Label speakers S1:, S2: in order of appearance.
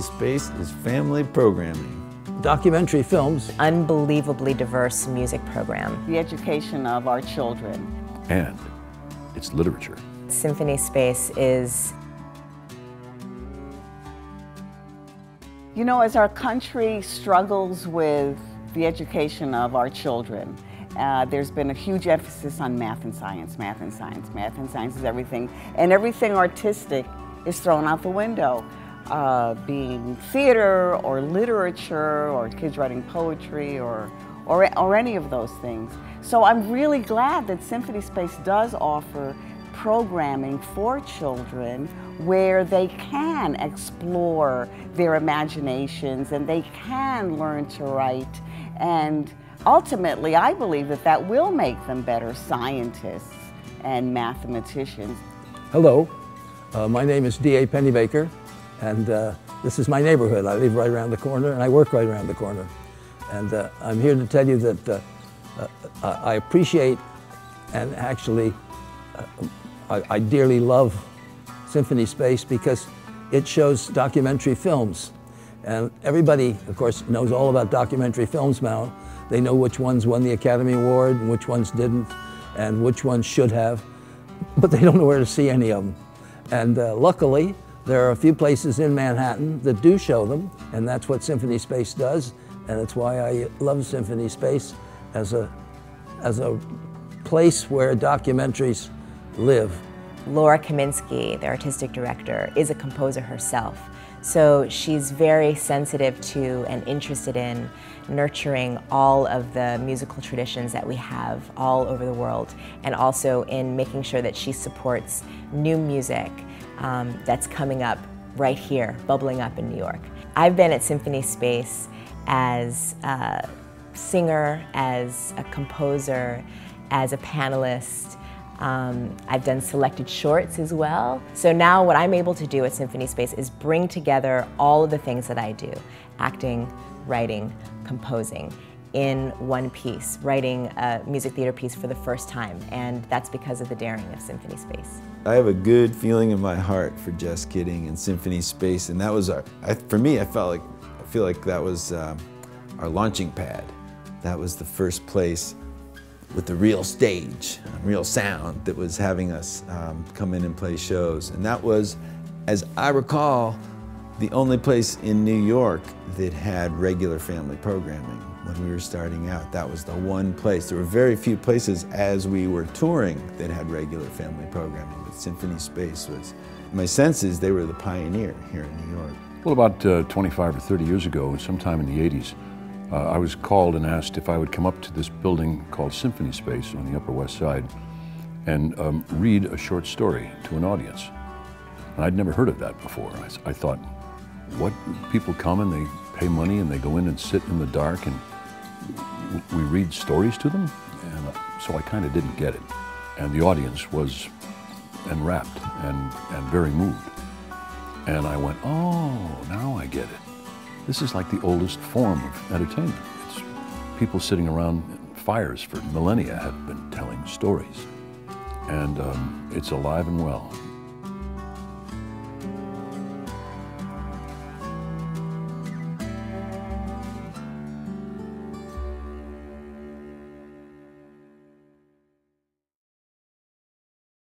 S1: Space is family programming.
S2: Documentary films.
S3: Unbelievably diverse music program.
S4: The education of our children.
S5: And it's literature.
S3: Symphony Space is...
S4: You know, as our country struggles with the education of our children, there's been a huge emphasis on math and science, math and science. Math and science is everything, and everything artistic is thrown out the window. Being theater or literature or kids writing poetry or any of those things. So I'm really glad that Symphony Space does offer programming for children where they can explore their imaginations and they can learn to write, and ultimately I believe that that will make them better scientists and mathematicians.
S2: Hello, my name is D.A. Pennybaker, and this is my neighborhood. I live right around the corner and I work right around the corner. And I'm here to tell you that I appreciate and actually I dearly love Symphony Space because it shows documentary films. And everybody, of course, knows all about documentary films now. They know which ones won the Academy Award and which ones didn't and which ones should have, but they don't know where to see any of them. And luckily, there are a few places in Manhattan that do show them, and that's what Symphony Space does, and it's why I love Symphony Space as a place where documentaries live.
S3: Laura Kaminsky, the artistic director, is a composer herself. So she's very sensitive to and interested in nurturing all of the musical traditions that we have all over the world, and also in making sure that she supports new music that's coming up right here, bubbling up in New York. I've been at Symphony Space as a singer, as a composer, as a panelist. I've done selected shorts as well. So now what I'm able to do at Symphony Space is bring together all of the things that I do: acting, writing, composing, in one piece, writing a music theater piece for the first time, and that's because of the daring of Symphony Space.
S1: I have a good feeling in my heart for Just Kidding and Symphony Space, and that was for me, I feel like that was our launching pad. That was the first place with the real stage, real sound that was having us come in and play shows. And that was, as I recall, the only place in New York that had regular family programming when we were starting out. That was the one place. There were very few places as we were touring that had regular family programming, but Symphony Space was, my sense is they were the pioneer here in New York.
S5: Well, about 25 or 30 years ago, sometime in the 80s, I was called and asked if I would come up to this building called Symphony Space on the Upper West Side and read a short story to an audience. And I'd never heard of that before. I thought, what? People come and they pay money and they go in and sit in the dark and we read stories to them? And so I kind of didn't get it. And the audience was enwrapped and very moved. And I went, oh, now I get it. This is like the oldest form of entertainment. It's people sitting around fires for millennia have been telling stories. And it's alive and well.